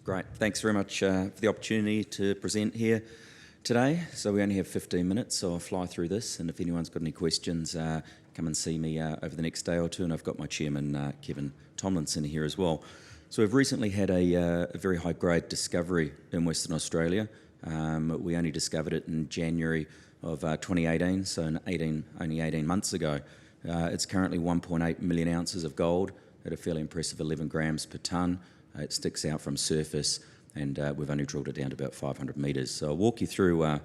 Great. Thanks very much for the opportunity to present here today. So we only have 15 minutes, so I'll fly through this, and if anyone's got any questions, come and see me over the next day or two, and I've got my chairman, Kevin Tomlinson, here as well. So we've recently had a very high-grade discovery in Western Australia. We only discovered it in January of 2018, so only 18 months ago. It's currently 1.8 million ounces of gold at a fairly impressive 11 grams per tonne. It sticks out from surface, and we've only drilled it down to about 500 metres. So I'll walk you through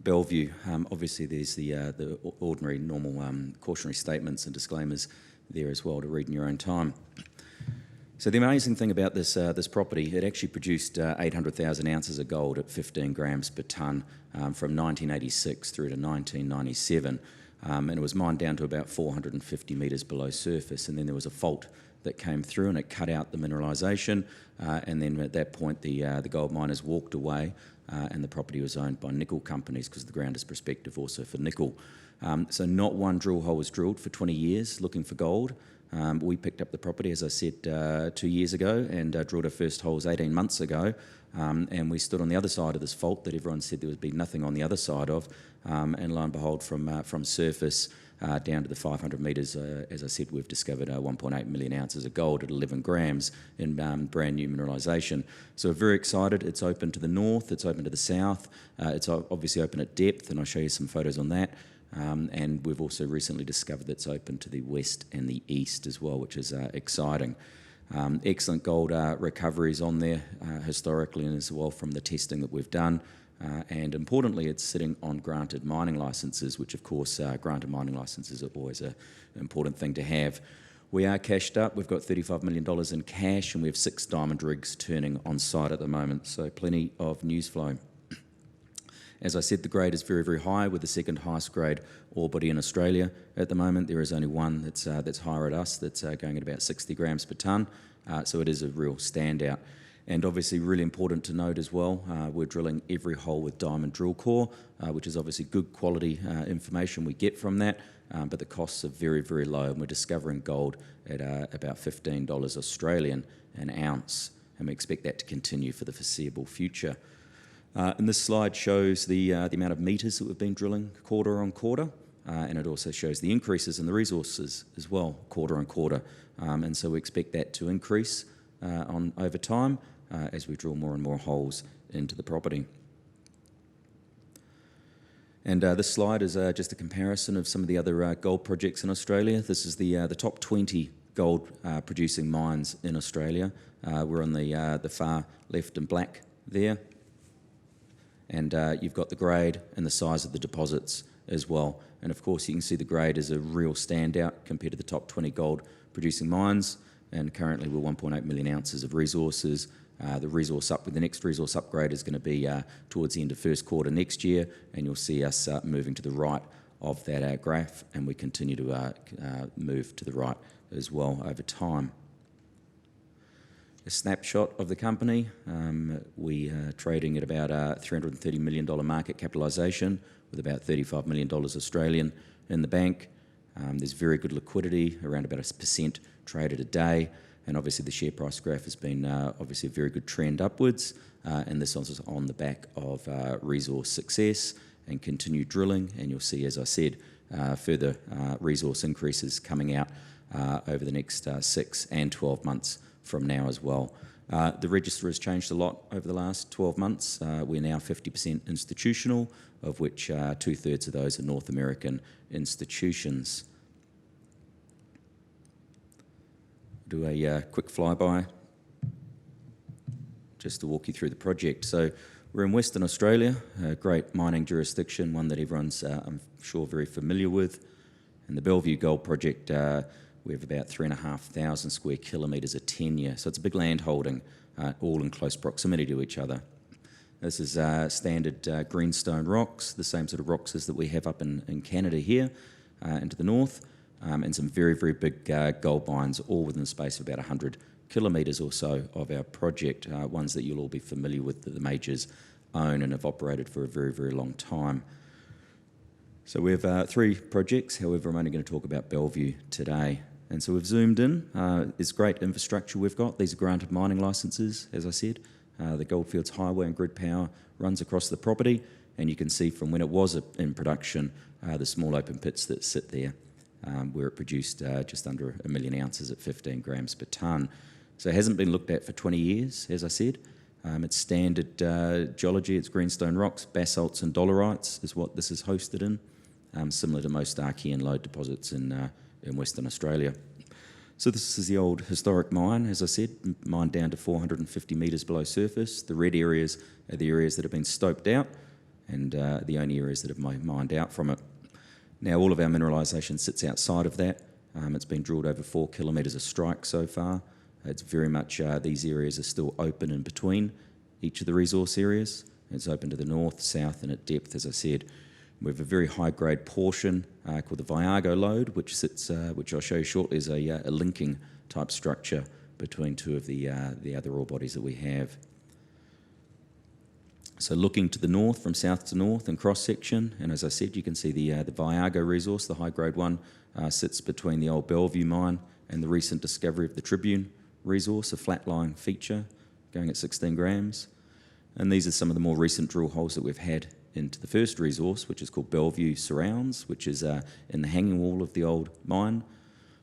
Bellevue. Obviously, there's the ordinary, normal cautionary statements and disclaimers there as well to read in your own time. So the amazing thing about this property, it actually produced 800,000 ounces of gold at 15 grams per tonne from 1986 through to 1997. And it was mined down to about 450 metres below surface, and then there was a fault that came through and it cut out the mineralisation, and then at that point the gold miners walked away, and the property was owned by nickel companies because the ground is prospective also for nickel. So not one drill hole was drilled for 20 years looking for gold. We picked up the property, as I said, 2 years ago, and drilled our first holes 18 months ago, and we stood on the other side of this fault that everyone said there would be nothing on the other side of, and lo and behold, from surface down to the 500 metres, as I said, we've discovered 1.8 million ounces of gold at 11 grams in brand new mineralisation. So we're very excited. It's open to the north, it's open to the south, it's obviously open at depth, and I'll show you some photos on that. And we've also recently discovered that it's open to the west and the east as well, which is exciting. Excellent gold recoveries on there historically, and as well from the testing that we've done. And importantly, it's sitting on granted mining licences, which of course granted mining licences are always an important thing to have. We are cashed up. We've got $35 million in cash, and we have 6 diamond rigs turning on site at the moment, so plenty of news flow. As I said, the grade is very, very high. We're the second highest grade ore body in Australia at the moment. There is only one that's higher at us, that's going at about 60 grams per tonne, so it is a real standout. And obviously really important to note as well, we're drilling every hole with diamond drill core, which is obviously good quality information we get from that, but the costs are very, very low, and we're discovering gold at about $15 Australian an ounce, and we expect that to continue for the foreseeable future. And this slide shows the amount of metres that we've been drilling quarter on quarter, and it also shows the increases in the resources as well, quarter on quarter, and so we expect that to increase over time as we drill more and more holes into the property. And this slide is just a comparison of some of the other gold projects in Australia. This is the top 20 gold producing mines in Australia. We're on the far left in black there, and you've got the grade and the size of the deposits as well. And of course you can see the grade is a real standout compared to the top 20 gold producing mines, and currently we're 1.8 million ounces of resources. The next resource upgrade is going to be towards the end of first quarter next year, and you'll see us moving to the right of that graph, and we continue to move to the right as well over time. A snapshot of the company. We are trading at about $330 million market capitalisation with about $35 million Australian in the bank. There's very good liquidity, around about 1% traded a day, and obviously the share price graph has been obviously a very good trend upwards, and this is on the back of resource success and continued drilling, and you'll see, as I said, further resource increases coming out over the next 6 and 12 months from now as well. The register has changed a lot over the last 12 months. We're now 50% institutional, of which 2/3 of those are North American institutions. Do a quick flyby just to walk you through the project. So we're in Western Australia, a great mining jurisdiction, one that everyone's, I'm sure, very familiar with. And the Bellevue Gold Project, we have about 3,500 square kilometres of tenure, so it's a big land holding, all in close proximity to each other. This is standard greenstone rocks, the same sort of rocks as that we have up in Canada here, and to the north. And some very, very big gold mines, all within the space of about 100 kilometres or so of our project, ones that you'll all be familiar with, that the majors own and have operated for a very, very long time. So we have 3 projects, however I'm only going to talk about Bellevue today. And so we've zoomed in. There's great infrastructure we've got. These are granted mining licences, as I said. The Goldfields Highway and grid power runs across the property, and you can see from when it was in production, the small open pits that sit there, where it produced just under 1 million ounces at 15 grams per tonne. So it hasn't been looked at for 20 years, as I said. It's standard geology, it's greenstone rocks, basalts and dolerites is what this is hosted in, similar to most Archean lode deposits in Western Australia. So this is the old historic mine, as I said, mined down to 450 metres below surface. The red areas are the areas that have been stoped out, and the only areas that have been mined out from it. Now all of our mineralisation sits outside of that. It's been drilled over 4 kilometres of strike so far. It's very much, these areas are still open in between each of the resource areas. It's open to the north, south and at depth, as I said. We have a very high-grade portion called the Viago lode, which sits, which I'll show you shortly, is a linking type structure between two of the other ore bodies that we have. So looking to the north, from south to north in cross-section, and as I said, you can see the Viago resource, the high-grade one, sits between the old Bellevue mine and the recent discovery of the Tribune resource, a flat-lying feature going at 16 grams. And these are some of the more recent drill holes that we've had into the first resource, which is called Bellevue Surrounds, which is in the hanging wall of the old mine.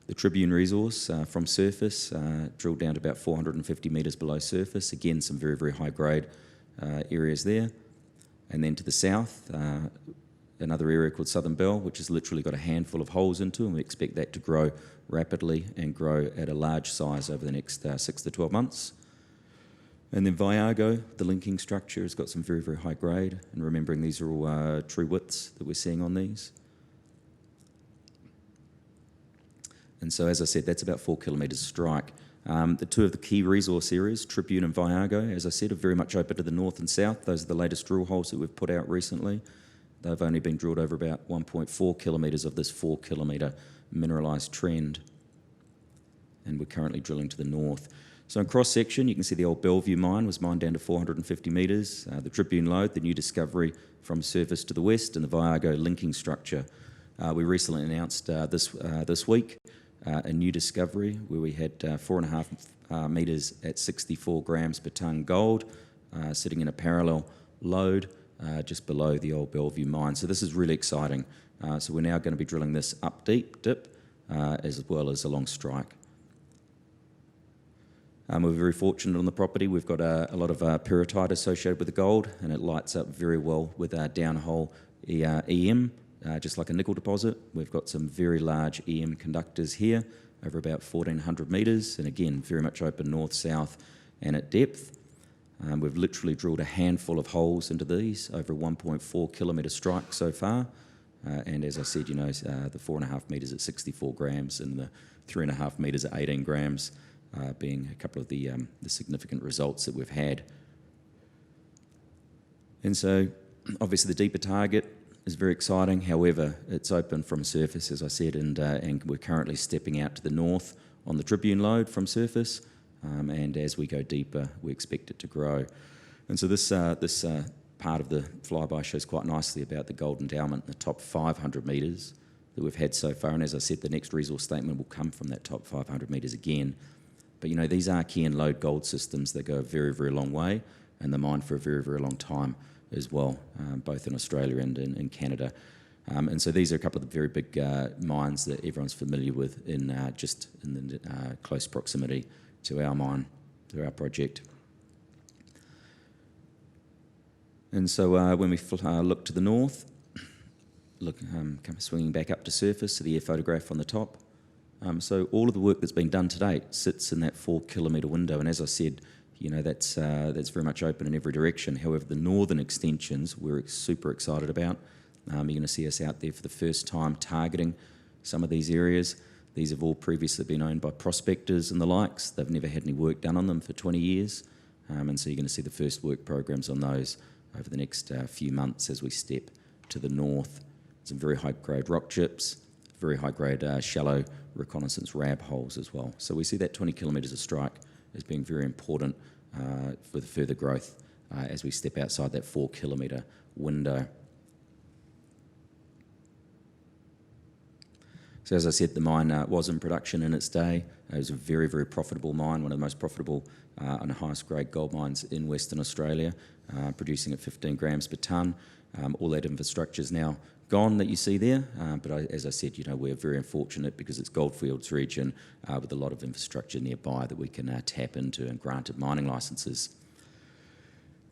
The Tribune resource from surface, drilled down to about 450 metres below surface. Again, some very, very high-grade areas there. And then to the south, another area called Southern Bell, which has literally got a handful of holes into, and we expect that to grow rapidly and grow at a large size over the next 6 to 12 months. And then Viago, the linking structure, has got some very, very high grade, and remembering these are all true widths that we're seeing on these. And so, as I said, that's about 4 kilometres strike. The two of the key resource areas, Tribune and Viago, as I said, are very much open to the north and south. Those are the latest drill holes that we've put out recently. They've only been drilled over about 1.4 kilometres of this 4 kilometre mineralised trend. And we're currently drilling to the north. So in cross-section, you can see the old Bellevue mine was mined down to 450 metres. The Tribune lode, the new discovery from surface to the west, and the Viago linking structure. We recently announced this week a new discovery where we had 4.5 metres at 64 grams per tonne gold, sitting in a parallel lode just below the old Bellevue mine. So this is really exciting. So we're now going to be drilling this up dip, as well as along strike. We're very fortunate on the property. We've got a lot of pyrrhotite associated with the gold, and it lights up very well with our downhole EM, just like a nickel deposit. We've got some very large EM conductors here, over about 1,400 metres, and again, very much open north, south, and at depth. We've literally drilled a handful of holes into these, over a 1.4 kilometre strike so far. And as I said, you know, the 4.5 metres at 64 grams and the 3.5 metres at 18 grams being a couple of the significant results that we've had. And so, obviously the deeper target is very exciting. However, it's open from surface, as I said, and we're currently stepping out to the north on the Tribune lode from surface. And as we go deeper, we expect it to grow. And so this part of the flyby shows quite nicely about the gold endowment in the top 500 metres that we've had so far. And as I said, the next resource statement will come from that top 500 metres again. But you know, these Archean lode gold systems, they go a very, very long way, and they're mined for a very, very long time as well, both in Australia and in Canada. And so these are a couple of the very big mines that everyone's familiar with in the close proximity to our mine, to our project. And so when we look to the north, come swinging back up to surface to the air photograph on the top. So all of the work that's been done to date sits in that 4 kilometre window, and as I said, you know, that's very much open in every direction. However, the northern extensions we're super excited about. You're going to see us out there for the first time targeting some of these areas. These have all previously been owned by prospectors and the likes. They've never had any work done on them for 20 years, and so you're going to see the first work programs on those over the next few months as we step to the north. Some very high-grade rock chips, very high-grade shallow reconnaissance RAB holes as well. So we see that 20 kilometres of strike as being very important for the further growth as we step outside that 4 kilometre window. So as I said, the mine was in production in its day. It was a very, very profitable mine, one of the most profitable and highest grade gold mines in Western Australia, producing at 15 grams per tonne. All that infrastructure is now gone that you see there, but as I said, we're very fortunate because it's Goldfields region with a lot of infrastructure nearby that we can tap into and granted mining licences.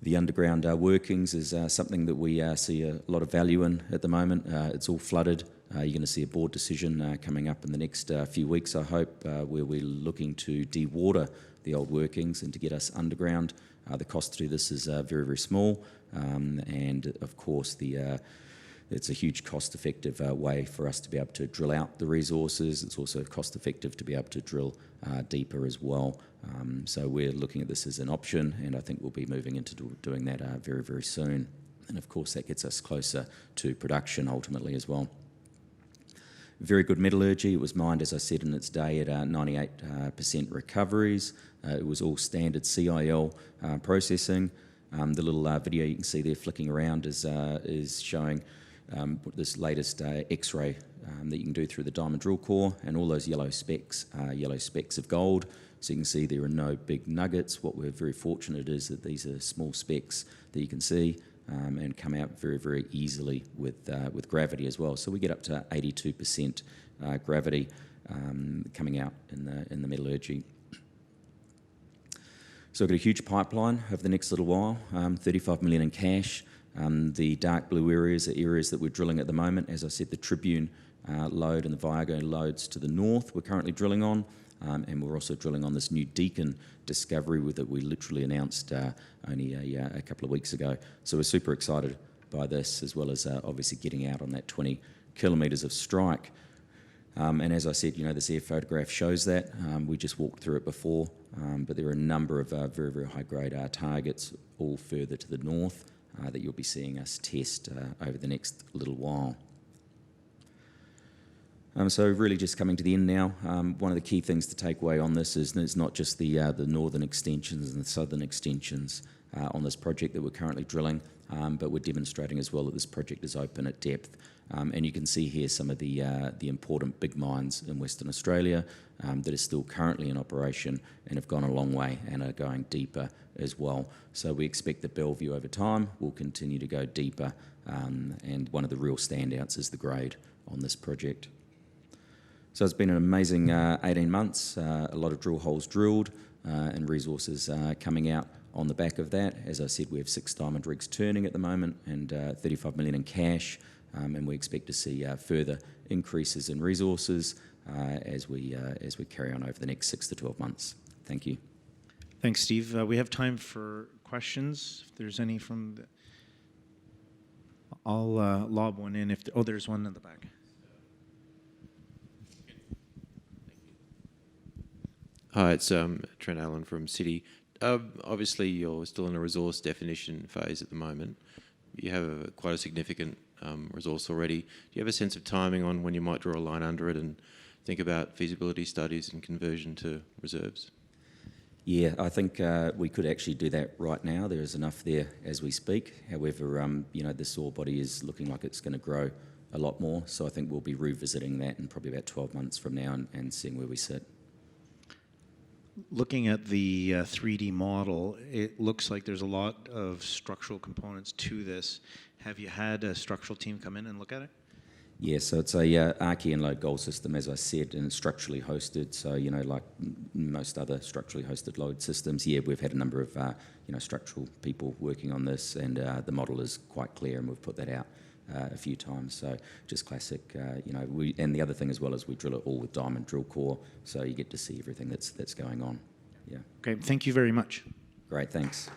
The underground workings is something that we see a lot of value in at the moment. It's all flooded. You're going to see a board decision coming up in the next few weeks, I hope, where we're looking to de-water the old workings and to get us underground. The cost to do this is very, very small, and of course it's a huge cost-effective way for us to be able to drill out the resources. It's also cost-effective to be able to drill deeper as well. So we're looking at this as an option, and I think we'll be moving into doing that very, very soon. And of course that gets us closer to production ultimately as well. Very good metallurgy. It was mined, as I said, in its day at 98% recoveries. It was all standard CIL processing. The little video you can see there flicking around is showing this latest X-ray that you can do through the diamond drill core, and all those yellow specks of gold. So you can see there are no big nuggets. What we're very fortunate is that these are small specks that you can see and come out very, very easily with gravity as well. So we get up to 82% gravity coming out in the metallurgy. So we've got a huge pipeline over the next little while, 35 million in cash. The dark blue areas are areas that we're drilling at the moment. As I said, the Tribune lode and the Viago lodes to the north we're currently drilling on, and we're also drilling on this new Deacon discovery that we literally announced only a couple of weeks ago. So we're super excited by this, as well as obviously getting out on that 20 kilometres of strike. And as I said, this air photograph shows that. We just walked through it before, but there are a number of very, very high-grade targets all further to the north that you'll be seeing us test over the next little while. So really just coming to the end now, one of the key things to take away on this is it's not just the northern extensions and the southern extensions on this project that we're currently drilling, but we're demonstrating as well that this project is open at depth. And you can see here some of the important big mines in Western Australia that are still currently in operation and have gone a long way and are going deeper as well. So we expect that Bellevue over time will continue to go deeper, and one of the real standouts is the grade on this project. So it's been an amazing 18 months, a lot of drill holes drilled and resources coming out on the back of that. As I said, we have 6 diamond rigs turning at the moment and 35 million in cash, and we expect to see further increases in resources as we carry on over the next 6 to 12 months. Thank you. Thanks, Steve. We have time for questions. If there's any from the... I'll lob one in. There's one in the back. Hi, it's Trent Allen from Citi. Obviously, you're still in a resource definition phase at the moment. You have quite a significant resource already. Do you have a sense of timing on when you might draw a line under it and think about feasibility studies and conversion to reserves? Yeah, I think we could actually do that right now. There is enough there as we speak. However, this ore body is looking like it's going to grow a lot more. So I think we'll be revisiting that in probably about 12 months from now and seeing where we sit. Looking at the 3D model, it looks like there's a lot of structural components to this. Have you had a structural team come in and look at it? Yeah, so it's a Archean load gold system, as I said, and it's structurally hosted. So, like most other structurally hosted load systems, yeah, we've had a number of, structural people working on this, and the model is quite clear, and we've put that out a few times. So just classic, and the other thing as well is we drill it all with diamond drill core, so you get to see everything that's going on. Yeah. Okay, thank you very much. Great, thanks.